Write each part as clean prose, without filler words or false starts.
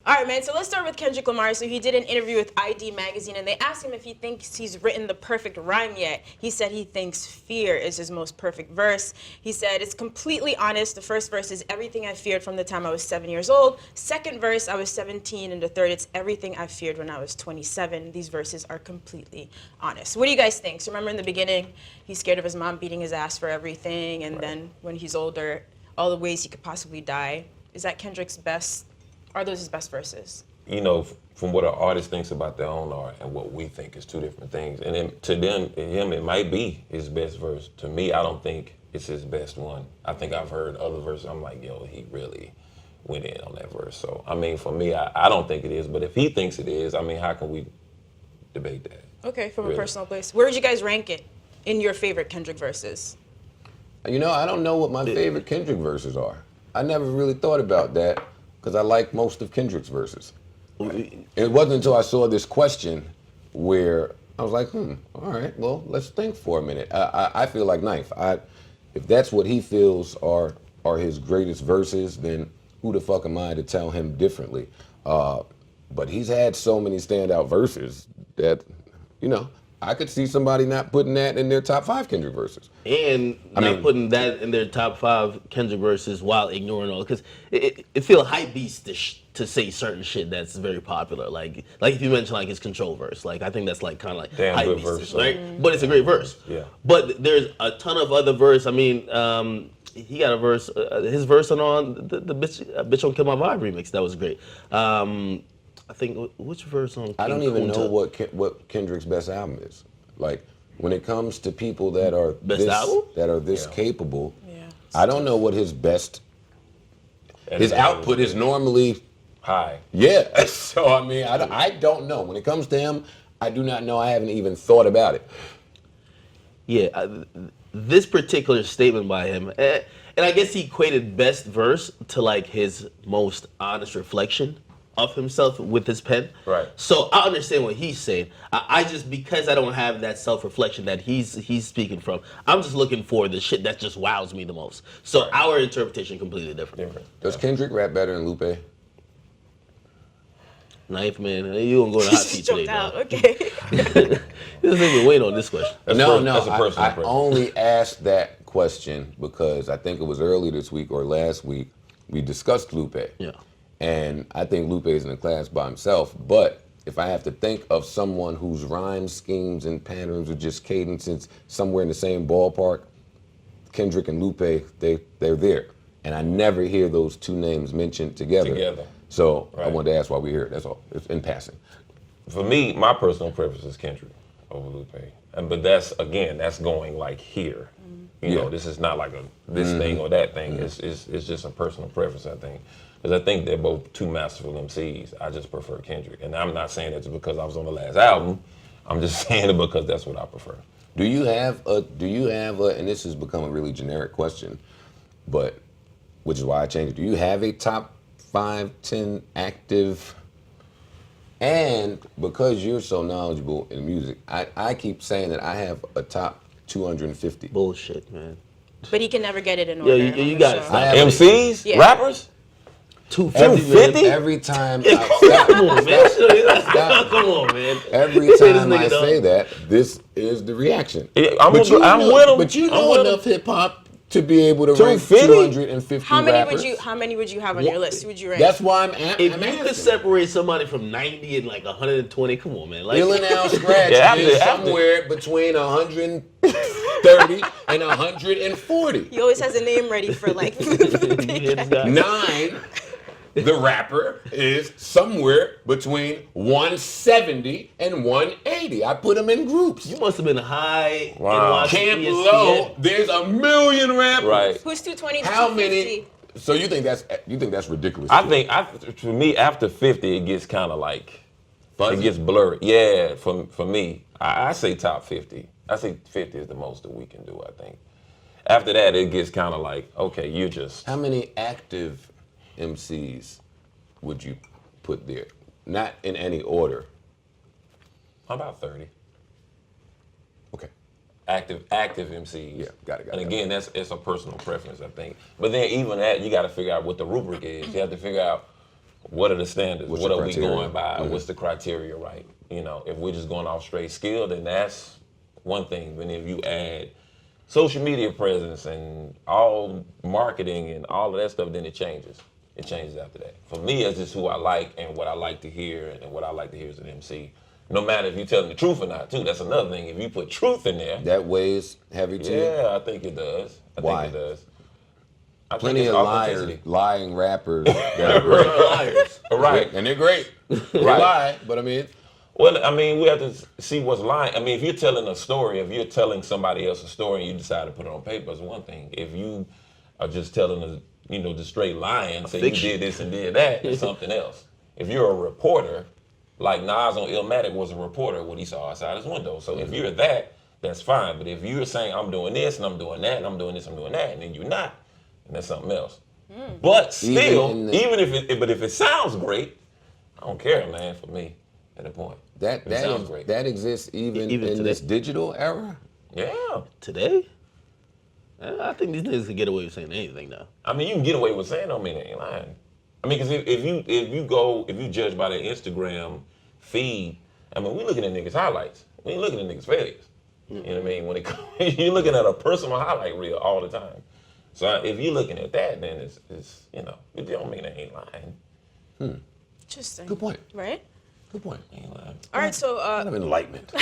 All right, man, so let's start with Kendrick Lamar. So he did an interview with ID Magazine, and they asked him if he thinks he's written the perfect rhyme yet. He said he thinks Fear is his most perfect verse. He said, it's completely honest. The first verse is everything I feared from the time I was 7 years old. Second verse, I was 17, and the third, it's everything I feared when I was 27. These verses are completely honest. What do you guys think? So remember in the beginning, he's scared of his mom beating his ass for everything, and then when he's older, all the ways he could possibly die. Is that Kendrick's best? Are those his best verses? You know, from what an artist thinks about their own art and what we think is two different things. And then to him, it might be his best verse. To me, I don't think it's his best one. I think I've heard other verses. I'm like, yo, he really went in on that verse. So, I mean, for me, I don't think it is. But if he thinks it is, I mean, how can we debate that? Okay, from a personal place. Where would you guys rank it in your favorite Kendrick verses? You know, I don't know what my favorite Kendrick verses are. I never really thought about that. Because I like most of Kendrick's verses. It wasn't until I saw this question where I was like, all right, well, let's think for a minute. I feel like Knife. If that's what he feels are his greatest verses, then who the fuck am I to tell him differently? But he's had so many standout verses that, you know, I could see somebody not putting that in their top 5 Kendrick verses. And not putting that in their top 5 Kendrick verses while ignoring all, because it feels hype beast to say certain shit that's very popular. Like if you mention like his Control verse, like I think that's like kind of like damn hype good beast, verse, right? But it's a great verse. Yeah. But there's a ton of other verse. I mean, he got a verse, his verse on the bitch on Kill My Vibe remix. That was great. I think, which verse on King I don't even Kunta? know what Kendrick's best album is. Like, when it comes to people that are this capable, I don't know what his best. His output is normally high. Yeah. So I mean, I don't know. When it comes to him, I do not know. I haven't even thought about it. Yeah, this particular statement by him, and I guess he equated best verse to like his most honest reflection of himself with his pen. Right. So I understand what he's saying. I just, because I don't have that self-reflection that he's speaking from, I'm just looking for the shit that just wows me the most. So our interpretation completely different. Does Kendrick rap better than Lupe? Knife, man, you gonna go to the hot seat today, out. dog. Okay. This nigga wait on this question. That's I only asked that question because I think it was early this week or last week we discussed Lupe. Yeah. And I think Lupe is in a class by himself. But if I have to think of someone whose rhyme schemes and patterns are just cadences somewhere in the same ballpark, Kendrick and Lupe, they're there. And I never hear those two names mentioned together. So I wanted to ask why we're here. That's all. It's in passing. For me, my personal preference is Kendrick over Lupe. But that's going like here. You know, this is not like this thing or that thing. It's just a personal preference, I think. Because I think they're both two masterful MCs. I just prefer Kendrick. And I'm not saying that just because I was on the last album. I'm just saying it because that's what I prefer. Do you have a, and this has become a really generic question, but, which is why I changed it. Do you have a top 5, 10 active, and because you're so knowledgeable in music, I keep saying that I have a top 250. Bullshit, man. But he can never get it in order. Yeah, you got it. MCs? Yeah. Rappers? 250? Every time come on, man. Come on, man. Every time I say that, this is the reaction. I'm with him. But you know enough hip hop to be able to rank 250 How many rappers. How many would you have on your list? Who would you rank? That's why I'm If you could separate somebody from 90 and like 120, come on, man. Like, Ill and Al Scratch is somewhere between 130 and 140. He always has a name ready for like. 9. The rapper is somewhere between 170 and 180. I put them in groups. you must have been high in Wow. watching Camp ESPN. Low, there's a million rappers. Right. Who's 220 to How 250? many? So you think that's ridiculous? I think, for me, after 50, it gets kind of like, it gets blurry. Yeah, for me, I say top 50. I say 50 is the most that we can do, I think. After that, it gets kind of like, okay, you just. How many active MCs would you put there? Not in any order. About 30. Okay. Active MCs. Yeah, got it. And again, it's a personal preference, I think. But then even that, you got to figure out what the rubric is. You have to figure out what are the standards? What's what the are criteria? we going by? Mm-hmm. What's the criteria, right? You know, if we're just going off straight skill, then that's one thing. But if you add social media presence and all marketing and all of that stuff, then it changes. It changes after that. For me, it's just who I like and what I like to hear, and what I like to hear as an MC. No matter if you're telling the truth or not, too. That's another thing. If you put truth in there, That weighs heavy to you? yeah, I think it does. Why? I think it does. I Plenty think of it's liars, authenticity. lying rappers that are great. Liars. Right. And they're great. They Right. lie, but I mean, Well, I mean, we have to see what's lying. I mean, if you're telling a story, if you're telling somebody else a story and you decide to put it on paper, it's one thing. If you are just telling just straight lying, say Fiction. you did this and did that, it's something else. If you're a reporter, like Nas on Illmatic was a reporter, what he saw outside his window. So if you're that, that's fine. But if you're saying I'm doing this and I'm doing that and I'm doing this, I'm doing that, and then you're not, then that's something else. But still, if it sounds great, I don't care, man. For me, at the point, it sounds great. that exists even in today. this digital era? Yeah. Today? I think these niggas can get away with saying anything now. I mean, you can get away with saying, don't mean they ain't lying. I mean, because if you judge by their Instagram feed, I mean, we looking at niggas' highlights. We ain't looking at niggas' failures. You know what I mean? When you're looking at a personal highlight reel all the time. So if you're looking at that, then it's it don't mean they ain't lying. Interesting. Good point. Right? Good point. They ain't lying. All right, so Kind of enlightenment. so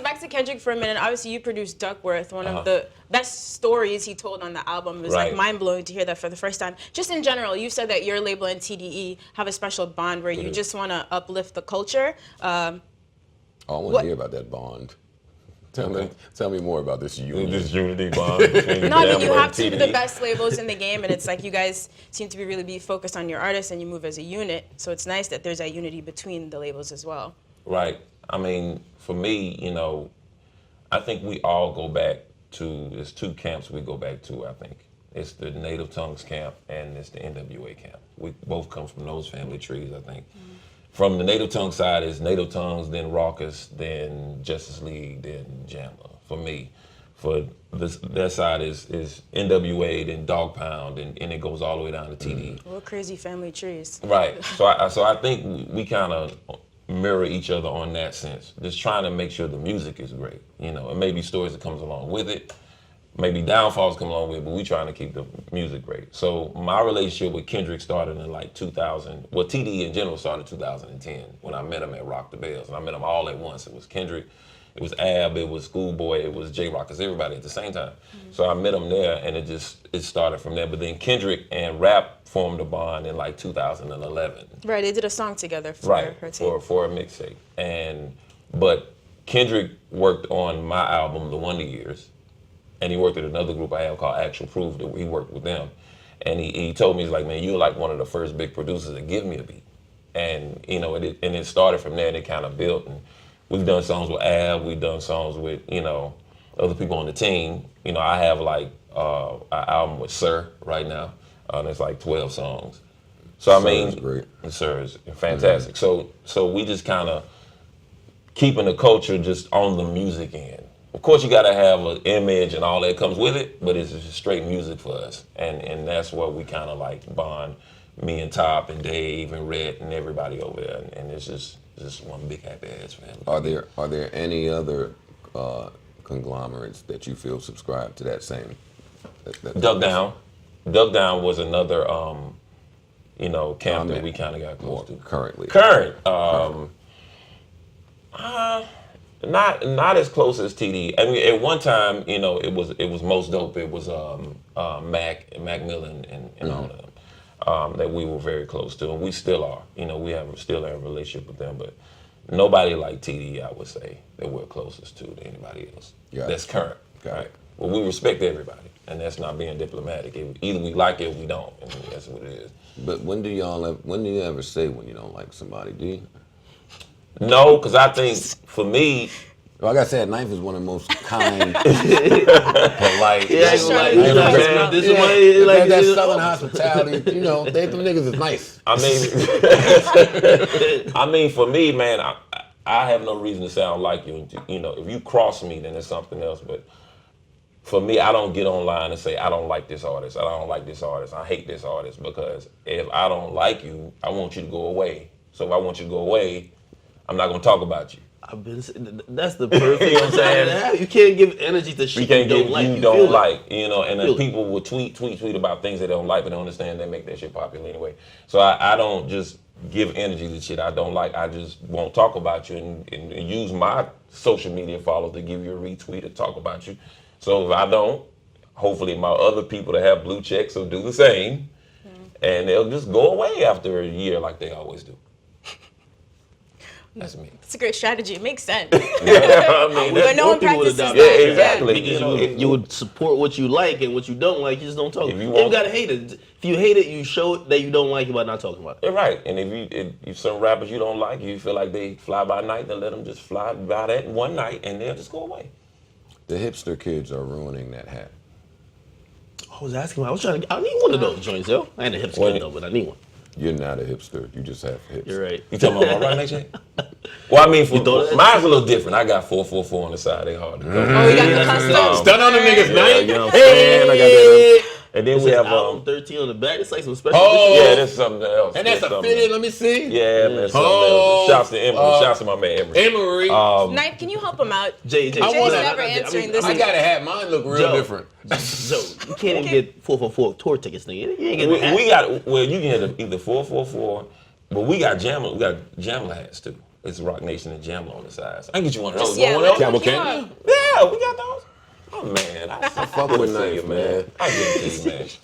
back to Kendrick for a minute. Obviously, you produced Duckworth, one of the best stories he told on the album. It was like Right. mind-blowing to hear that for the first time. Just in general, you said that your label and TDE have a special bond where you just want to uplift the culture. I want to hear about that bond. Tell me more about this union. This unity bond between No, I mean, you Jammer have and two of TDE. the best labels in the game, and it's like you guys seem to be focused on your artists and you move as a unit. So it's nice that there's that unity between the labels as well. Right. I mean, for me, I think we all go back to, there's two camps we go back to, I think. It's the Native Tongues camp and it's the NWA camp. We both come from those family trees, I think. From the Native Tongue side is Native Tongues, then Raucous, then Justice League, then Jammer, for me. For that side is NWA, then Dog Pound, and it goes all the way down to TD. What crazy family trees. Right. So I think we kind of mirror each other on that sense. Just trying to make sure the music is great, and maybe stories that comes along with it, maybe downfalls come along with it, but we trying to keep the music great. So my relationship with Kendrick started in like 2000. Well, TD in general started 2010 when I met him at Rock the Bells, and I met him all at once. It was Kendrick, it was Ab, it was Schoolboy, it was J-Rock, it's everybody at the same time. So I met him there, and it started from there. But then Kendrick and Rap formed a bond in like 2011. Right, they did a song together for Right, her team. for a mixtape. But Kendrick worked on my album, The Wonder Years, and he worked at another group I have called Actual Proof, that he worked with them. And he told me, he's like, man, you're like one of the first big producers to give me a beat. And, it started from there, and it kind of built. And we've done songs with Ab, we've done songs with, other people on the team. I have like an album with Sir right now, and it's like 12 songs. So Sir is great. Sir is fantastic. So we just kind of keeping the culture just on the music end. Of course, you got to have an image and all that comes with it, but it's just straight music for us, and that's what we kind of like bond. Me and Top and Dave and Red and everybody over there, and it's just one big happy ass family. Are there any other conglomerates that you feel subscribe to that same? Duck Down. Duck Down was another, camp that we kind of got close to. Currently. Current. Not as close as TD. I mean, at one time, it was Most Dope. It was Mac Millen and all of them that we were very close to, and we still are. We still have a relationship with them, but nobody like TD, I would say, that we're closest to anybody else. Got That's it. current. Got Right. it. Well, we respect everybody, and that's not being diplomatic. Either we like it or we don't, and that's what it is. But when do you ever say when you don't like somebody? Do you? No, because I think for me, Like I said, Knife is one of the most kind, polite. Yeah, Sure. like, Yeah. this is why, like, that Southern hospitality. They them niggas is nice. I mean, for me, man, I have no reason to sound like you. If you cross me, then it's something else. But for me, I don't get online and say I don't like this artist. I don't like this artist. I hate this artist, because if I don't like you, I want you to go away. So if I want you to go away, I'm not gonna talk about you. That's the perfect. You know what I'm saying? You can't give energy to shit You can't you give don't like. you You don't feel like, it. you know, and then people will tweet about things they don't like, but don't understand they make that shit popular anyway. So I don't just give energy to shit I don't like. I just won't talk about you and use my social media followers to give you a retweet or talk about you. So if I don't, hopefully my other people that have blue checks will do the same, and they'll just go away after a year like they always do. That's me. It's a great strategy. It makes sense. I mean, But no more one people practices would that. adopt yeah, exactly. Because you would support what you like, and what you don't like, you just don't talk. If you You want- ain't gotta hate it. If you hate it, you show it that you don't like it by not talking about it. You're right. And if some rappers you don't like, you feel like they fly by night, then let them just fly by that one night, and they'll just go away. The hipster kids are ruining that hat. I was asking. I need one of those joints, yo. I ain't a hipster kid though, but I need one. You're not a hipster. You just have hips. You're right. You talking about my right neck check? Well, I mean, thought of that? mine's a little different. I got 444 on the side. They hard to go. Oh, you got the custom. Stun on the niggas, Yeah, man. you know what I'm saying? I got that. And then This we is have album 13 on the back. It's like some special. Oh. yeah, that's something else. And that's a something fitted. else. Let me see. Yeah, man. Something Oh, else. Shouts to Emery. Shouts to my man Emery. Emery. Knife, can you help him out? JJ. I Jay's wanna- never answering this. I got a hat. Mine look real Joe. different. Joe, you can't even get 444 tour tickets, nigga. You ain't getting that. We got, well, you can get either 444, but we got Jamla hats too. It's Rock Nation and Jamla on the sides. I can get you one of those. Yeah, One of let's those? Camel hook you Candy? up. Yeah, we got those. Oh man, I fuck with Knife, man. I get it to you, man.